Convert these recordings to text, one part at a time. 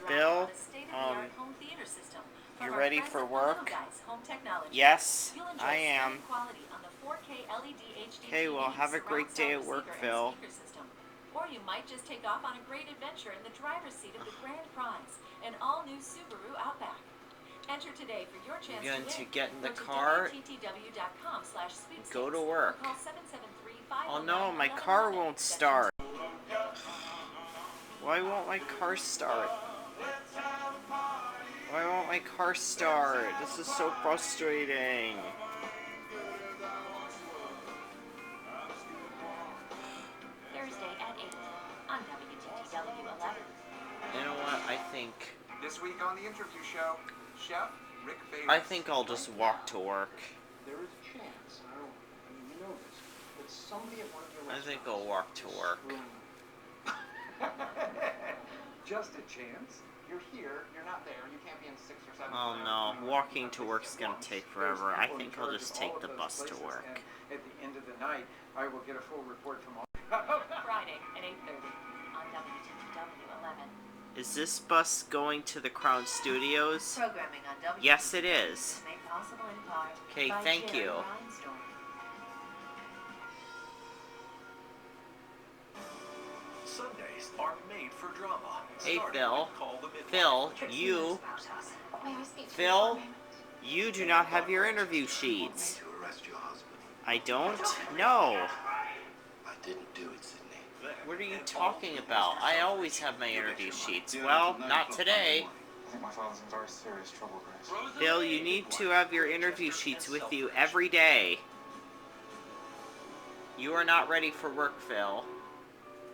Bill, you ready for work? Yes, I am. Okay, well, have a great day at work, Phil. Or you might just take off on a great adventure in the driver's seat of the Grand Prize, an all-new Subaru Outback. Enter today for your chance You're going to get in the car, go to work. Oh no, my car won't start. Why won't my car start? Why won't my car start? This is so frustrating. Thursday at 8 on WTTW 11. You know what? I think This week on the interview show, Chef Rick Bates. I think I'll just walk to work. There is a chance, you know this, but somebody at one of your I think I'll walk to work. Just a chance. You're here, you're not there, you can't be in 6 or 7. Oh no, walking to work's gonna take forever. I think I'll just take the bus to work. At the end of the night, I will get a full report from all. Friday at 8:30 on WTTW 11. Is this bus going to the Crown Studios? Programming on WTTW Yes, it is. made possible in part Okay, by thank Jerry you. Rhinestone. Sundays are made for drama. Hey, Starting Phil. with Call the Midwife. Phil, you do not have your interview sheets. To arrest your husband. I don't? No. I didn't do it, Sydney. What are you talking about? I always have my interview sheets. Well, not today. I think my father's in very serious trouble, Grace. Phil, you need to have your interview sheets with you every day. You are not ready for work, Phil.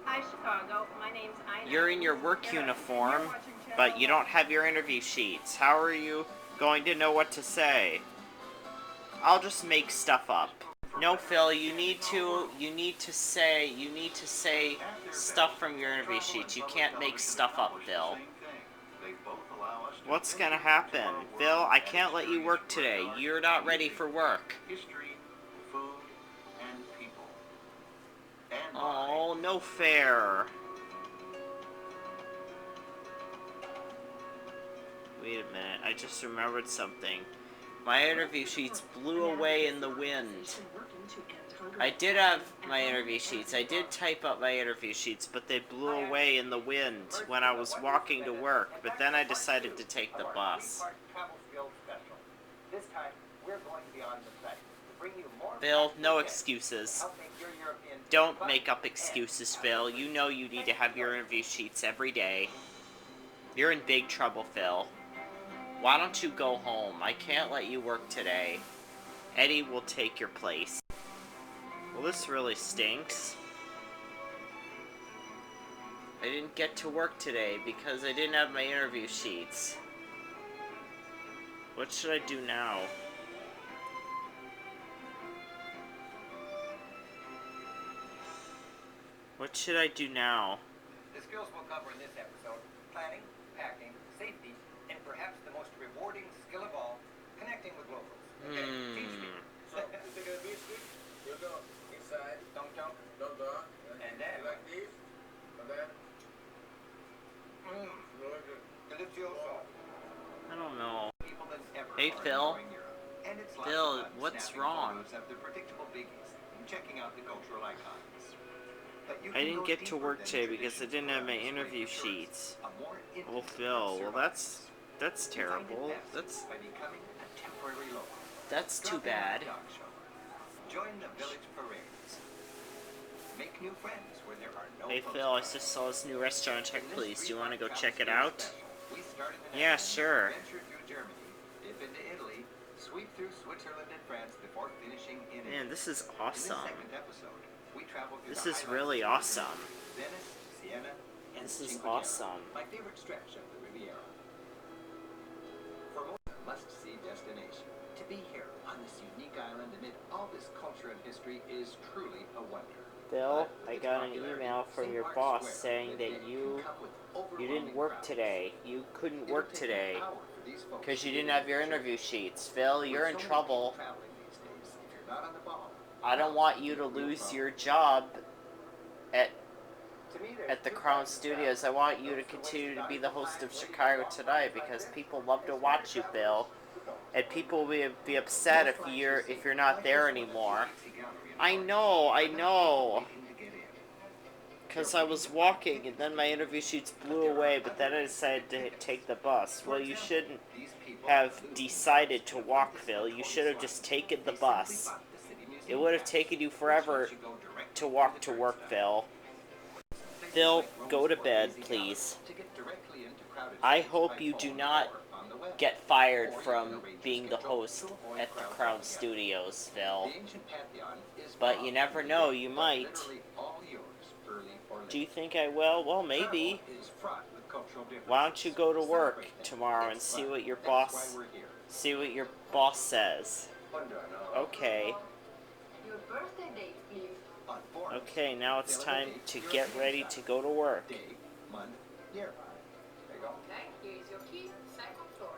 Hi, Chicago. My name's Ina. You're in your work uniform, but you don't have your interview sheets. How are you going to know what to say? I'll just make stuff up. No, Phil, you need to say stuff from your interview sheets. You can't make stuff up, Phil. What's gonna happen? Phil, I can't let you work today. You're not ready for work. History, food, and people. And Oh, no fair. Wait a minute, I just remembered something. My interview sheets blew away in the wind. I did have my interview sheets. I did type up my interview sheets, but they blew away in the wind when I was walking to work. But then I decided to take the bus. This time, we're going to be on the site to bring you more. Phil, no excuses. Don't make up excuses, Phil. You know you need to have your interview sheets every day. You're in big trouble, Phil. Why don't you go home? I can't let you work today. Eddie will take your place. Well, this really stinks. I didn't get to work today because I didn't have my interview sheets. What should I do now? What should I do now? The skills we'll cover in this episode: planning, packing, safety, and perhaps the most rewarding skill of all, connecting with locals. Okay, teach me. So, you take a beach stick, you go inside, Don't jump. don't go, And then, you like this, and then, really good. delicioso. I don't know. People than ever Hey, are Phil. enjoying Europe. And it's lots Phil, of fun what's snapping wrong? photos of the predictable biggies and checking out the cultural icons. But you I can didn't go get to deeper work than today because I traditions didn't have my for interview tourists. sheets. A more Well, intimate Phil, well survival. that's Find it terrible. best That's by becoming a temporary local. too Drop in on bad. the dog show. Join the village parades. Make new friends where there are no Hey Phil, I just saw this new restaurant. Check, In this please. Do you want to go three-part check it travel out? special, we start in the Yeah, Netherlands, sure. venture through Germany, dip into Italy, sweep through Switzerland and France before finishing in Man, this is In this awesome. second episode, we travel through This the is highlights really of awesome. Venice, Siena, and This is Cinque Terre, awesome. my favorite stretch of the Riviera. For most must-see destination, to be here on this unique island amid all this culture and history is truly a wonder. Phil, But I its got an popularity, email from St. your Mark's boss Square saying meant that can you come with you didn't overwhelming work crowds. today. You couldn't It'll work take today an hour for these folks because to you get didn't have your into the interview sheets. Phil, With you're in so many trouble. people traveling these days, if you're not on the ball, I don't want you to real lose problem. your job at at the Crown Studios. I want you to continue to be the host of Chicago Tonight because people love to watch you, Phil. And people will be upset if you're not there anymore. I know. Because I was walking and then my interview sheets blew away, but then I decided to take the bus. Well, you shouldn't have decided to walk, Phil. You should have just taken the bus. It would have taken you forever to walk to work, Phil. Phil, go to bed, please. I hope you do not get fired from being the host at the Crown Studios, Phil. But you never know, you might. Do you think I will? Well, maybe. Why don't you go to work tomorrow and see what your boss says? Okay. Your birthday date, please. Okay, now it's time to get ready to go to work. Okay, here is your key. Second floor.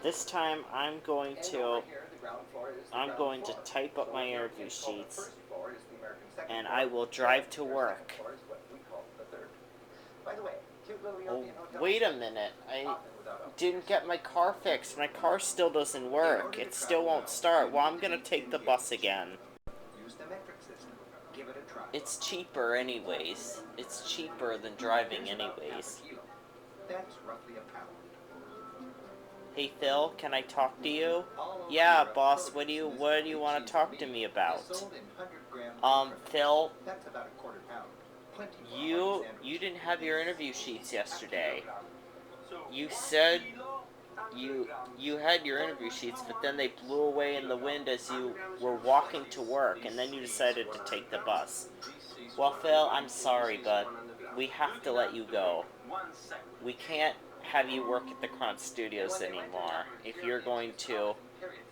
This time I'm going to type up my interview sheets and I will drive to work. Oh, wait a minute. I didn't get my car fixed. My car still doesn't work. It still won't start. Well, I'm going to take the bus again. It's cheaper anyways. It's cheaper than driving anyways. Hey Phil, can I talk to you? Yeah, boss, what do you want to talk to me about? Phil, you didn't have your interview sheets yesterday. You said you had your interview sheets, but then they blew away in the wind as you were walking to work, and then you decided to take the bus. Well, Phil, I'm sorry, but we have to let you go. We can't have you work at the Crown Studios anymore if you're going to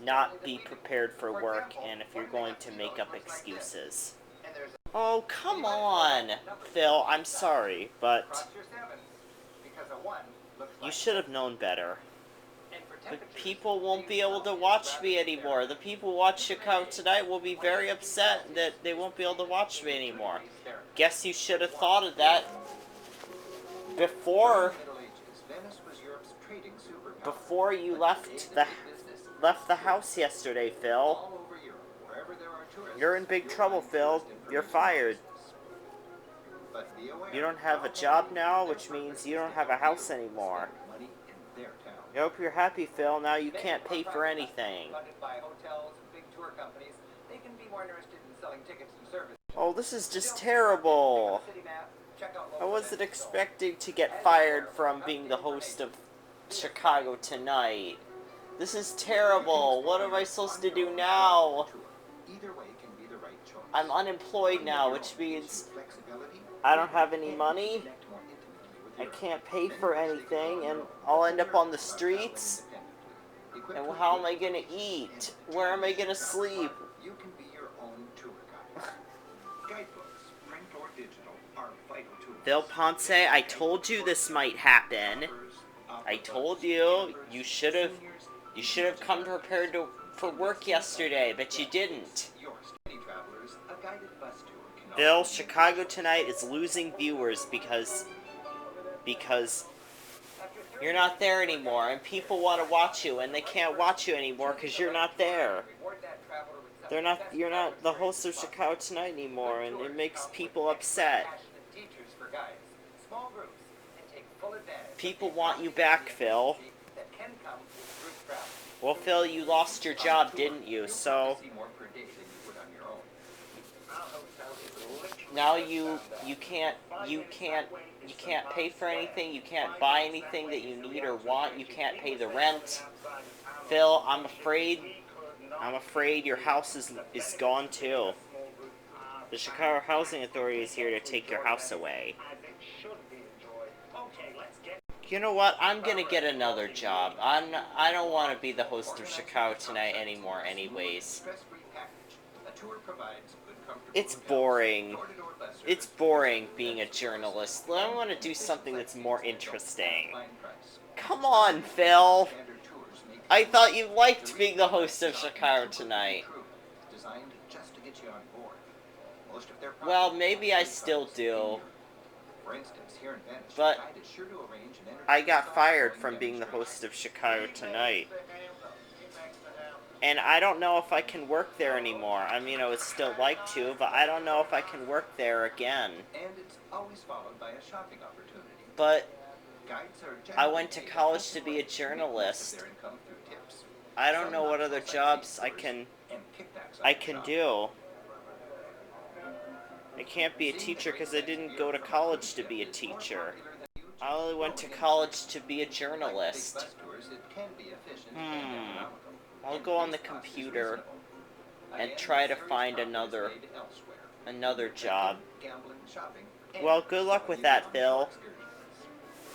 not be prepared for work and if you're going to make up excuses. Oh, come on, Phil, I'm sorry, but you should have known better. The people won't be able to watch me anymore. The people who watch Chicago Tonight will be very upset that they won't be able to watch me anymore. Guess you should have thought of that before you left the house yesterday, Phil. You're in big trouble, Phil. You're fired. You don't have a job now, which means you don't have a house anymore. I hope you're happy, Phil. Now you can't pay for anything. Oh, this is just terrible. I wasn't expecting to get fired from being the host of Chicago Tonight. This is terrible. What am I supposed to do now? I'm unemployed now, which means I don't have any money. I can't pay for anything, and I'll end up on the streets. And how am I going to eat? Where am I going to sleep? You can be your own tour guide. Guidebooks, print or digital, are vital tools. Phil Ponce, I told you this might happen. I told you. You should have come prepared for work yesterday, but you didn't. Phil, Chicago Tonight is losing viewers because you're not there anymore, and people want to watch you, and they can't watch you anymore because you're not there. You're not the host of Chicago Tonight anymore, and it makes people upset. People want you back, Phil. Well, Phil, you lost your job, didn't you? So now you can't pay for anything. You can't buy anything that you need or want. You can't pay the rent. Phil, I'm afraid your house is gone too. The Chicago Housing Authority is here to take your house away. You know what? I'm gonna get another job. I don't want to be the host of Chicago Tonight anymore anyways. It's boring. It's boring being a journalist. I want to do something that's more interesting. Come on, Phil. I thought you liked being the host of Chicago Tonight. Most of their Well, maybe I still do. For instance, here in Venice, But Tide is sure to arrange an I got entertaining fired ongoing from being the demonstration. host of Chicago Tonight. He makes the ham. And I don't know if I can work there anymore. I mean, I would still like to, but I don't know if I can work there again. And it's always followed by a shopping opportunity. But Guides are I generally went to paid college to be a make most of journalist. their income through tips. I don't Some know what knock other on jobs sightseeing I can tours and kickbacks on I the can shop. do. I can't be a teacher because I didn't go to college to be a teacher. I only went to college to be a journalist. I'll go on the computer and try to find another job. Well, good luck with that, Phil.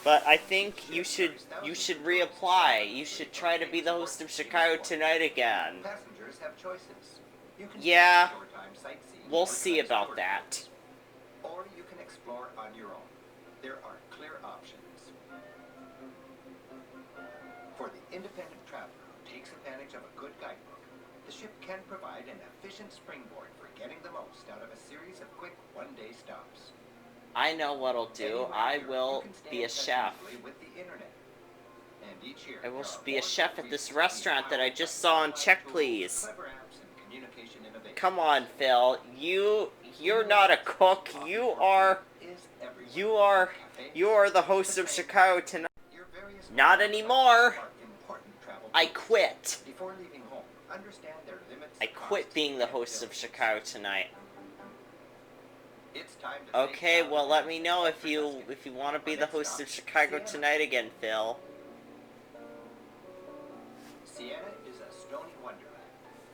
But I think you should reapply. You should try to be the host of Chicago Tonight again. Passengers have choices. You can Yeah, spend your time sightseeing we'll or see try about tour that. tours. Or you can explore on your own. There are clear options. For the independent traveler who takes advantage of a good guidebook, the ship can provide an efficient springboard for getting the most out of a series of quick one-day stops. I know what I'll do. I will be a chef. With the internet. And each year, I will there are be a more chef at this reasons to restaurant that I powered just by saw on tools, Check Please. clever apps, and communication innovation. Come on, Phil. You're not a cook. You are the host of Chicago Tonight. Your various Not anymore. are important travel I tools. quit. Before leaving home, understand their limits. I quit costs, being the and host of abilities. Chicago Tonight. It's time to Okay, face well, down let the me know if for you Tuscany. want to be Our the next host stop, of Chicago Siena. Tonight again, Phil. Siena is a stony wonderland,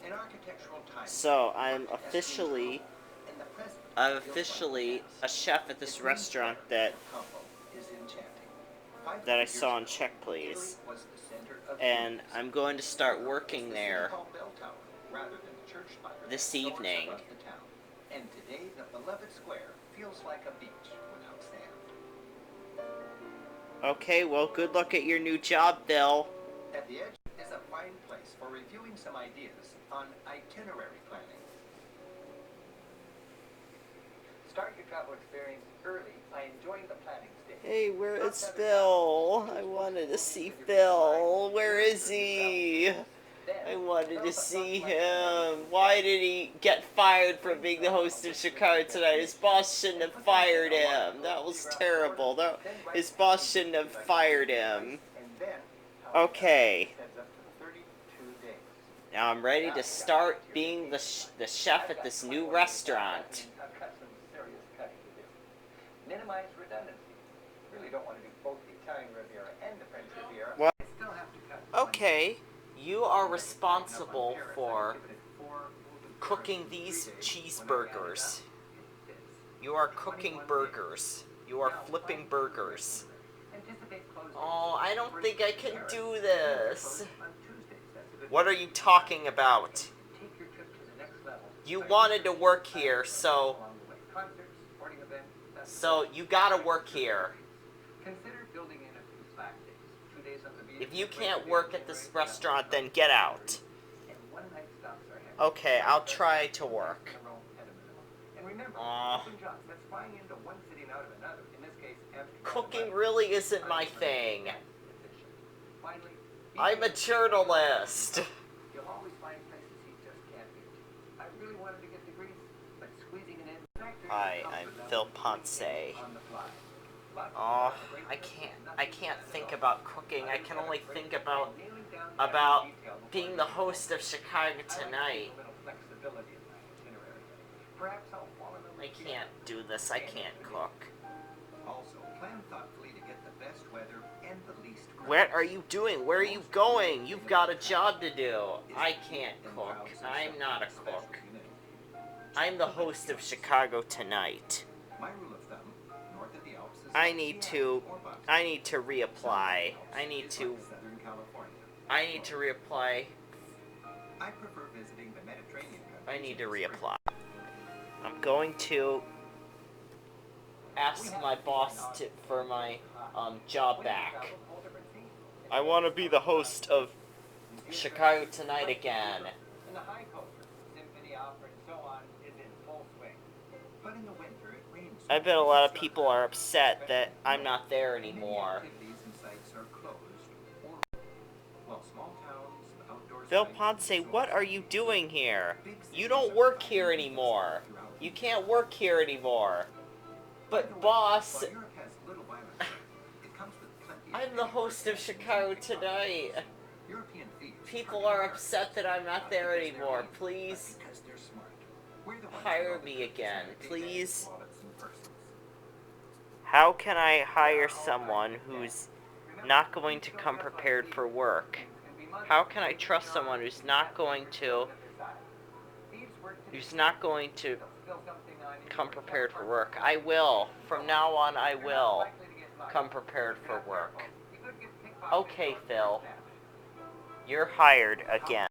an architectural time. So I'm officially a chef at this restaurant that I saw on Check Please, and I'm going to start working there this evening. And today, the beloved square feels like a beach without sand. Okay, well, good luck at your new job, Phil. At the edge is a fine place for reviewing some ideas on itinerary planning. Start your travel experience early by enjoying the planning stage. Hey, where is Phil? I wanted to see Phil. Where is he? I wanted to see him. Why did he get fired from being the host of Chicago Tonight? His boss shouldn't have fired him. That was terrible. His boss shouldn't have fired him. Okay. Now I'm ready to start being the chef at this new restaurant. I've got some serious cutting to do. Minimize redundancy. Really don't want to do both the Italian Riviera and the French Riviera. What? I still have to cut. Okay, you are responsible for cooking these cheeseburgers. You are cooking burgers. You are flipping burgers. Oh, I don't think I can do this. What are you talking about? You wanted to work here, so you gotta work here. Consider building in a few slack days. 2 days on the beach. If you can't work at this restaurant, then get out. And one-night stops are heavy. Okay, I'll try to work. And remember, Aw. open jobs, that's flying into one city and out of another. In this case, Cooking really isn't my thing. Finally, I'm a journalist. you'll always find places he just can't reach. I really wanted to get degrees, but squeezing it in. Hi, I'm Phil Ponce. On the fly. But Oh, I can't think about cooking. I can only think about nailing down every detail before being you the go. host of Chicago I like Tonight. a little flexibility in my itinerary. Perhaps I'll fall in love I with can't do this. I can't cook. Also, plan thoughtfully to get the best weather and the least crowd. What are you doing? Where are you going? You've got a job to do. I can't cook. I'm not a cook. I'm the host of Chicago Tonight. My rule of thumb, north of the Alps is I need to reapply. I need to reapply. I prefer visiting the Mediterranean I countries need to in the spring. reapply. I'm going to ask my boss for my job back. I want to be the host of Chicago Tonight again. And the high culture, symphony, opera, and so on, is in full swing. I bet a lot of people are upset that I'm not there anymore. Phil Ponce, what are you doing here? You don't work here anymore. You can't work here anymore. But boss, I'm the host of Chicago Tonight. People are upset that I'm not there anymore. Please hire me again, please. How can I hire someone who's not going to come prepared for work? How can I trust someone who's not going to come prepared for work? I will. From now on, I will come prepared for work. Okay, Phil. You're hired again.